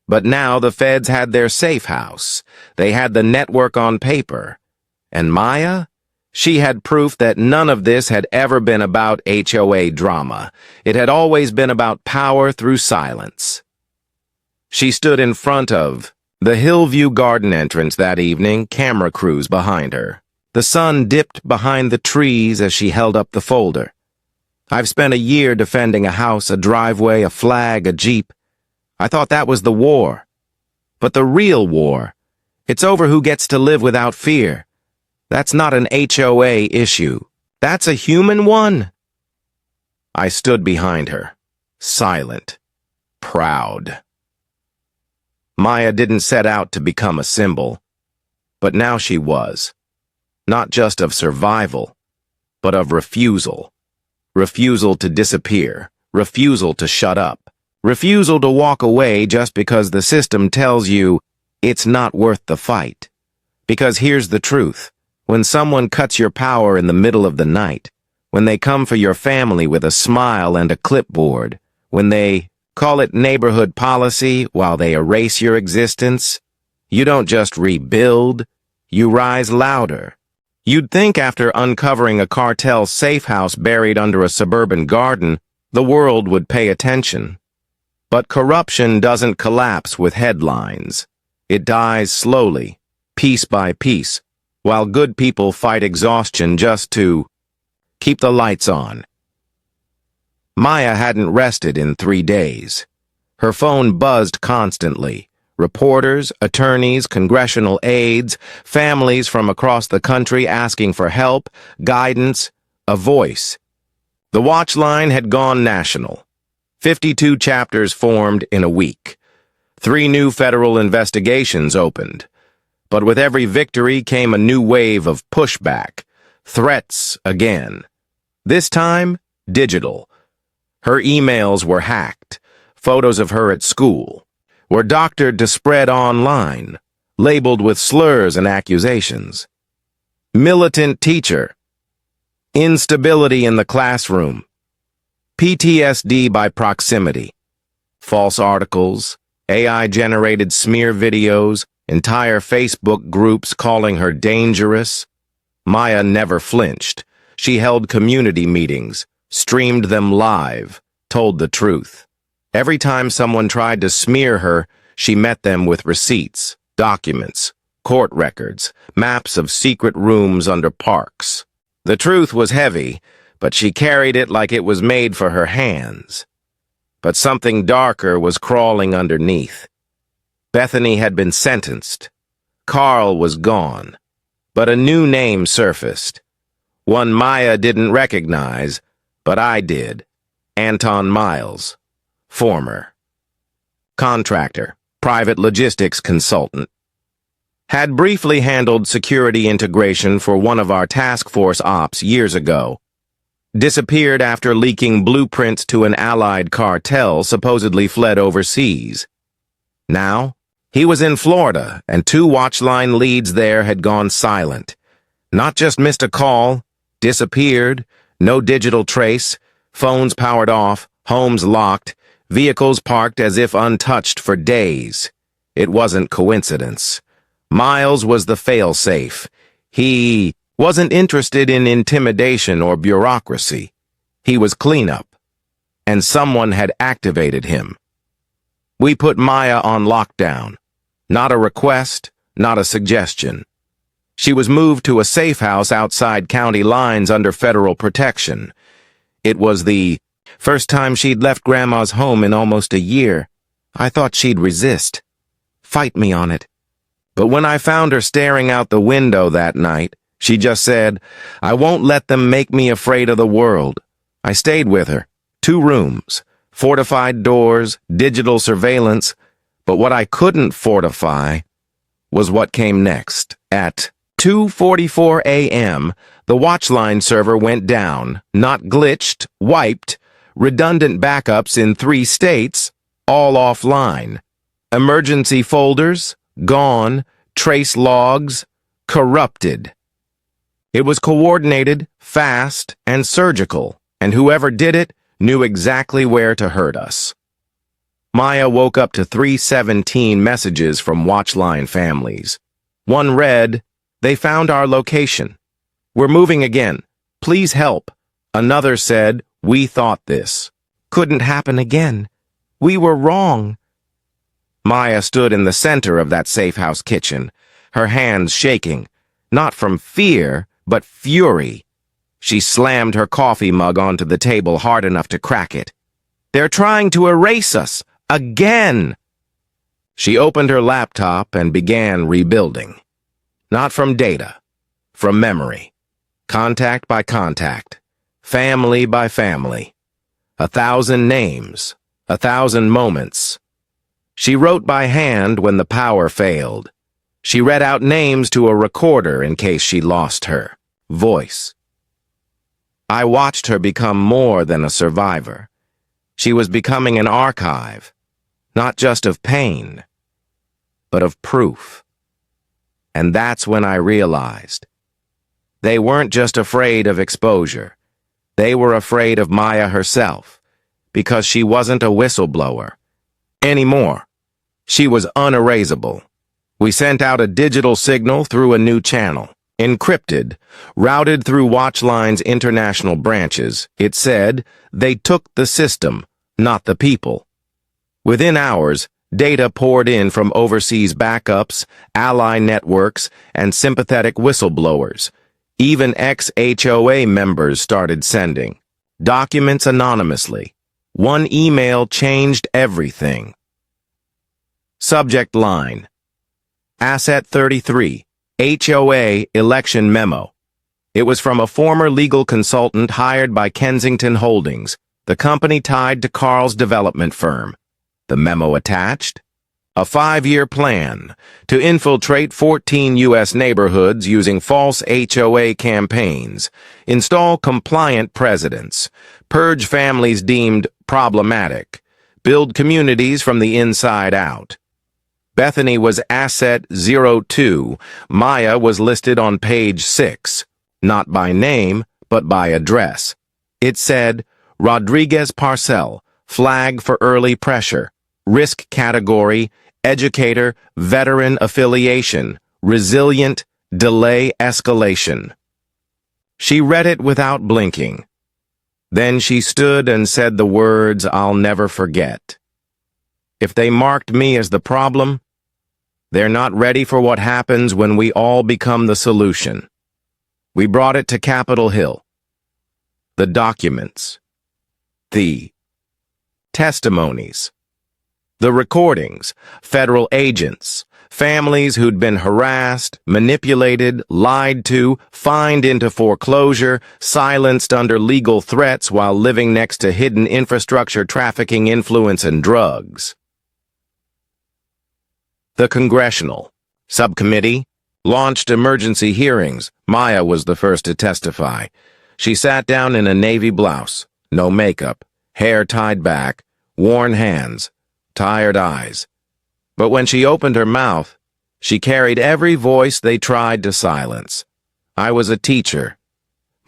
But now the feds had their safe house. They had the network on paper. And Maya? She had proof that none of this had ever been about HOA drama. It had always been about power through silence. She stood in front of the Hillview Garden entrance that evening, camera crews behind her. The sun dipped behind the trees as she held up the folder. I've spent a year defending a house, a driveway, a flag, a jeep. I thought that was the war. But the real war, it's over who gets to live without fear. That's not an HOA issue. That's a human one. I stood behind her, silent, proud. Maya didn't set out to become a symbol, but now she was. Not just of survival, but of refusal. Refusal to disappear, refusal to shut up, refusal to walk away just because the system tells you it's not worth the fight. Because here's the truth. When someone cuts your power in the middle of the night, when they come for your family with a smile and a clipboard, when they call it neighborhood policy while they erase your existence, you don't just rebuild, you rise louder. You'd think after uncovering a cartel safe house buried under a suburban garden, the world would pay attention. But corruption doesn't collapse with headlines. It dies slowly, piece by piece, while good people fight exhaustion just to keep the lights on. Maya hadn't rested in 3 days. Her phone buzzed constantly. Reporters, attorneys, congressional aides, families from across the country asking for help, guidance, a voice. The watch line had gone national. 52 chapters formed in a week. 3 new federal investigations opened. But with every victory came a new wave of pushback, threats again. This time, digital. Her emails were hacked. Photos of her at school were doctored to spread online, labeled with slurs and accusations. Militant teacher. Instability in the classroom. PTSD by proximity. False articles, AI-generated smear videos, entire Facebook groups calling her dangerous. Maya never flinched. She held community meetings, streamed them live, told the truth. Every time someone tried to smear her, she met them with receipts, documents, court records, maps of secret rooms under parks. The truth was heavy, but she carried it like it was made for her hands. But something darker was crawling underneath. Bethany had been sentenced. Carl was gone. But a new name surfaced. One Maya didn't recognize, but I did. Anton Miles, former. Contractor, private logistics consultant. Had briefly handled security integration for one of our task force ops years ago. Disappeared after leaking blueprints to an allied cartel supposedly fled overseas. Now, he was in Florida, and 2 watchline leads there had gone silent. Not just missed a call, disappeared, no digital trace, phones powered off, homes locked, vehicles parked as if untouched for days. It wasn't coincidence. Miles was the fail-safe. He wasn't interested in intimidation or bureaucracy. He was cleanup, and someone had activated him. We put Maya on lockdown. Not a request, not a suggestion. She was moved to a safe house outside county lines under federal protection. It was the first time she'd left Grandma's home in almost a year. I thought she'd resist, fight me on it. But when I found her staring out the window that night, she just said, "I won't let them make me afraid of the world." I stayed with her. 2 rooms, fortified doors, digital surveillance, but what I couldn't fortify was what came next. At 2:44 a.m., the watchline server went down, not glitched, wiped, redundant backups in 3 states, all offline. Emergency folders, gone, trace logs, corrupted. It was coordinated, fast, and surgical, and whoever did it knew exactly where to hurt us. Maya woke up to 317 messages from watchline families. One read, "They found our location. We're moving again. Please help." Another said, "We thought this. Couldn't happen again. We were wrong." Maya stood in the center of that safe house kitchen, her hands shaking, not from fear, but fury. She slammed her coffee mug onto the table hard enough to crack it. "They're trying to erase us, again!" She opened her laptop and began rebuilding. Not from data, from memory. Contact by contact, family by family. 1,000 names, 1,000 moments. She wrote by hand when the power failed. She read out names to a recorder in case she lost her voice. I watched her become more than a survivor. She was becoming an archive, not just of pain, but of proof. And that's when I realized. They weren't just afraid of exposure. They were afraid of Maya herself, because she wasn't a whistleblower anymore. She was unerasable. We sent out a digital signal through a new channel. Encrypted, routed through Watchline's international branches, it said, "They took the system, not the people." Within hours, data poured in from overseas backups, ally networks, and sympathetic whistleblowers. Even ex-HOA members started sending documents anonymously. One email changed everything. Subject line: Asset 33, HOA election memo. It was from a former legal consultant hired by Kensington Holdings, the company tied to Carl's development firm. The memo attached: a 5-year plan to infiltrate 14 U.S. neighborhoods using false HOA campaigns, install compliant presidents, purge families deemed problematic, build communities from the inside out. Bethany was Asset 02. Maya was listed on page 6, not by name, but by address. It said, Rodriguez Parcel, flag for early pressure, risk category, educator, veteran affiliation, resilient, delay escalation. She read it without blinking. Then she stood and said the words I'll never forget. If they marked me as the problem, they're not ready for what happens when we all become the solution. We brought it to Capitol Hill. The documents. The testimonies. The recordings, federal agents, families who'd been harassed, manipulated, lied to, fined into foreclosure, silenced under legal threats while living next to hidden infrastructure trafficking influence and drugs. The Congressional Subcommittee launched emergency hearings. Maya was the first to testify. She sat down in a navy blouse, no makeup, hair tied back, worn hands, tired eyes. But when she opened her mouth, she carried every voice they tried to silence. I was a teacher.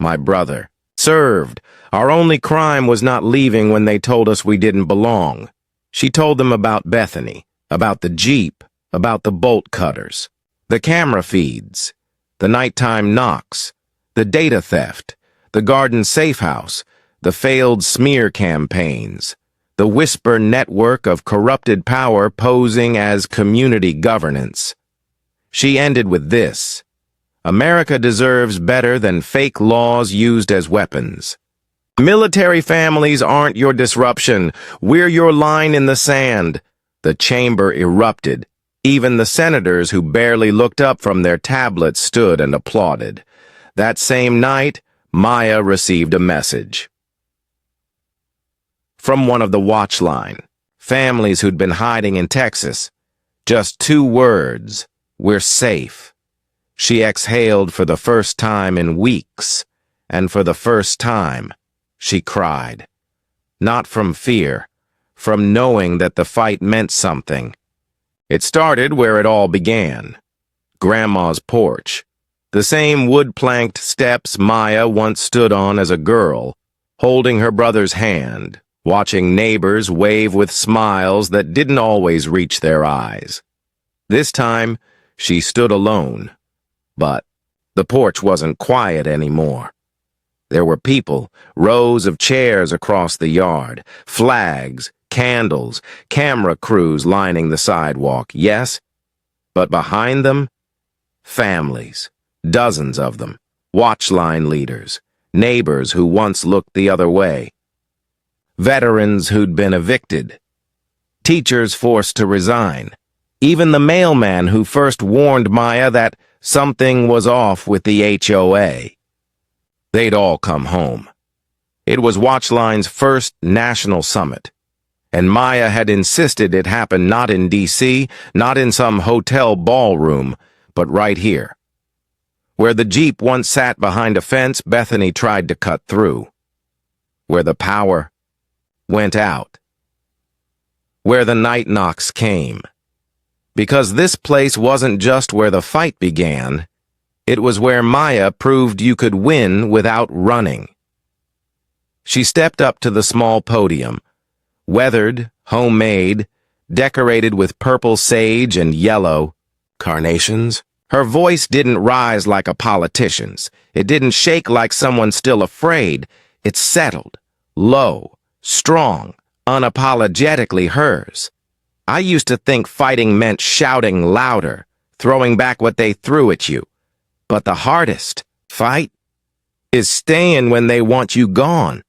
My brother. Served. Our only crime was not leaving when they told us we didn't belong. She told them about Bethany, about the Jeep, about the bolt cutters, the camera feeds, the nighttime knocks, the data theft, the garden safe house, the failed smear campaigns, the whisper network of corrupted power posing as community governance. She ended with this: America deserves better than fake laws used as weapons. Military families aren't your disruption. We're your line in the sand. The chamber erupted. Even the senators who barely looked up from their tablets stood and applauded. That same night, Maya received a message from one of the watch line, families who'd been hiding in Texas. Just 2 words: we're safe. She exhaled for the first time in weeks, and for the first time, she cried. Not from fear, from knowing that the fight meant something. It started where it all began. Grandma's porch. The same wood-planked steps Maya once stood on as a girl, holding her brother's hand, watching neighbors wave with smiles that didn't always reach their eyes. This time, she stood alone. But the porch wasn't quiet anymore. There were people, rows of chairs across the yard, flags, candles, camera crews lining the sidewalk, yes, but behind them, families, dozens of them, watch line leaders, neighbors who once looked the other way, veterans who'd been evicted, teachers forced to resign, even the mailman who first warned Maya that something was off with the HOA. They'd all come home. It was Watchline's first national summit, and Maya had insisted it happen not in D.C., not in some hotel ballroom, but right here. Where the Jeep once sat behind a fence Bethany tried to cut through. Where the power went out. Where the night knocks came. Because this place wasn't just where the fight began, it was where Maya proved you could win without running. She stepped up to the small podium, weathered, homemade, decorated with purple sage and yellow carnations. Her voice didn't rise like a politician's. It didn't shake like someone still afraid. It settled, low, strong, unapologetically hers. I used to think fighting meant shouting louder, throwing back what they threw at you. But the hardest fight is staying when they want you gone.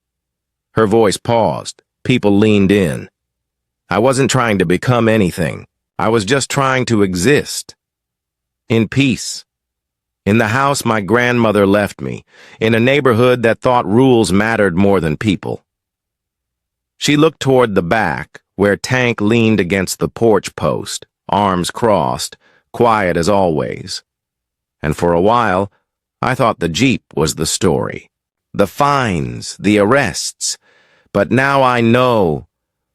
Her voice paused. People leaned in. I wasn't trying to become anything. I was just trying to exist. In peace. In the house my grandmother left me, in a neighborhood that thought rules mattered more than people. She looked toward the back, where Tank leaned against the porch post, arms crossed, quiet as always. And for a while, I thought the Jeep was the story. The fines, the arrests. But now I know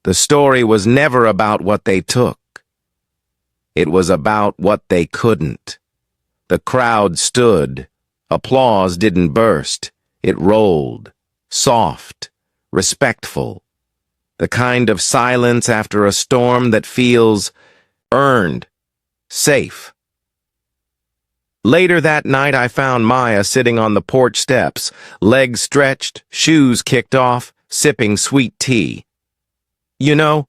the story was never about what they took. It was about what they couldn't. The crowd stood. Applause didn't burst. It rolled, soft, respectful, the kind of silence after a storm that feels earned, safe. Later that night, I found Maya sitting on the porch steps, legs stretched, shoes kicked off, sipping sweet tea. "You know,"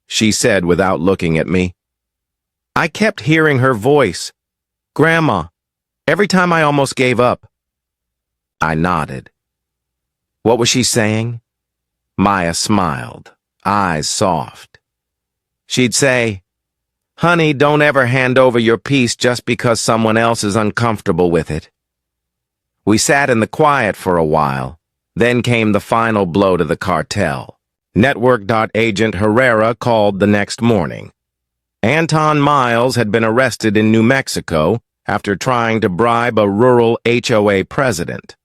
she said without looking at me, "I kept hearing her voice. Grandma, every time I almost gave up." I nodded. What was she saying? Maya smiled, eyes soft. She'd say, "Honey, don't ever hand over your peace just because someone else is uncomfortable with it." We sat in the quiet for a while. Then came the final blow to the cartel. Network Agent Herrera called the next morning. Anton Miles had been arrested in New Mexico after trying to bribe a rural HOA president.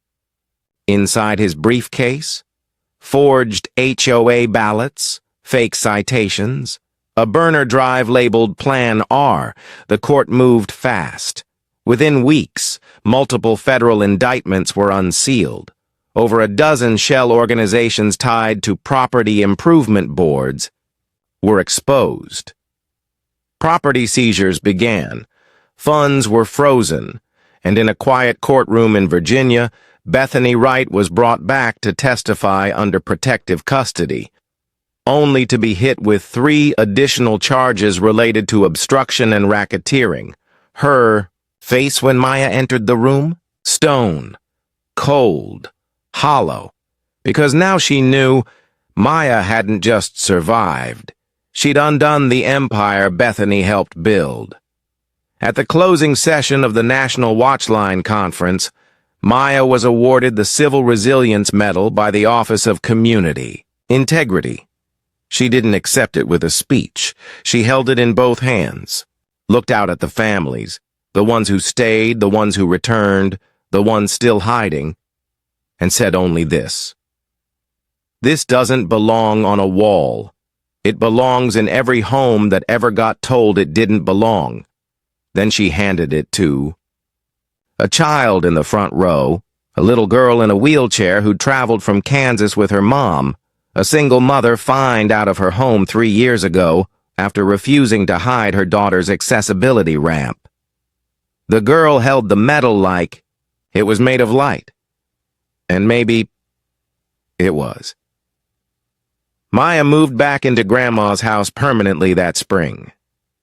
Inside his briefcase, forged HOA ballots, fake citations, a burner drive labeled Plan R. The court moved fast. Within weeks, multiple federal indictments were unsealed. Over a dozen shell organizations tied to property improvement boards were exposed. Property seizures began. Funds were frozen, and in a quiet courtroom in Virginia, Bethany Wright was brought back to testify under protective custody, only to be hit with 3 additional charges related to obstruction and racketeering. Her face when Maya entered the room? Stone, cold, hollow, because now she knew Maya hadn't just survived. She'd undone the empire Bethany helped build. At the closing session of the National Watchline Conference, Maya was awarded the Civil Resilience Medal by the Office of Community Integrity. She didn't accept it with a speech. She held it in both hands, looked out at the families, the ones who stayed, the ones who returned, the ones still hiding, and said only this: "This doesn't belong on a wall. It belongs in every home that ever got told it didn't belong." Then she handed it to a child in the front row, a little girl in a wheelchair who'd traveled from Kansas with her mom, a single mother fined out of her home 3 years ago after refusing to hide her daughter's accessibility ramp. The girl held the medal like it was made of light. And maybe it was. Maya moved back into Grandma's house permanently that spring.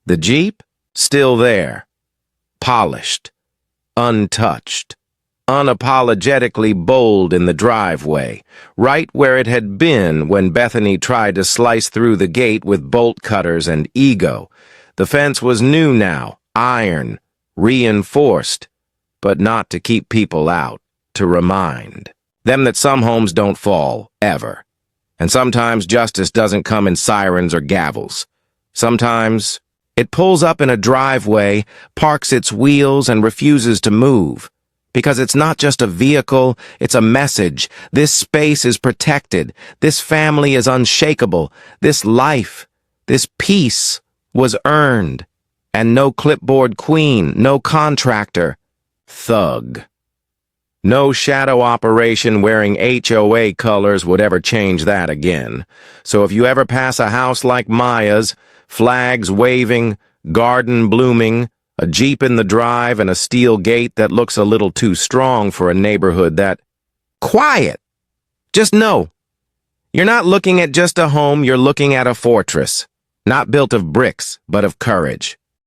The Jeep? Still there. Polished. Untouched. Unapologetically bold in the driveway, right where it had been when Bethany tried to slice through the gate with bolt cutters and ego. The fence was new now, iron, reinforced, but not to keep people out, to remind them that some homes don't fall, ever. And sometimes justice doesn't come in sirens or gavels. Sometimes it pulls up in a driveway, parks its wheels, and refuses to move. Because it's not just a vehicle, it's a message. This space is protected. This family is unshakable. This life, this peace was earned. And no clipboard queen, no contractor, thug. No shadow operation wearing HOA colors would ever change that again. So if you ever pass a house like Maya's, flags waving, garden blooming, a Jeep in the drive, and a steel gate that looks a little too strong for a neighborhood that... Quiet! Just know, you're not looking at just a home, you're looking at a fortress. Not built of bricks, but of courage.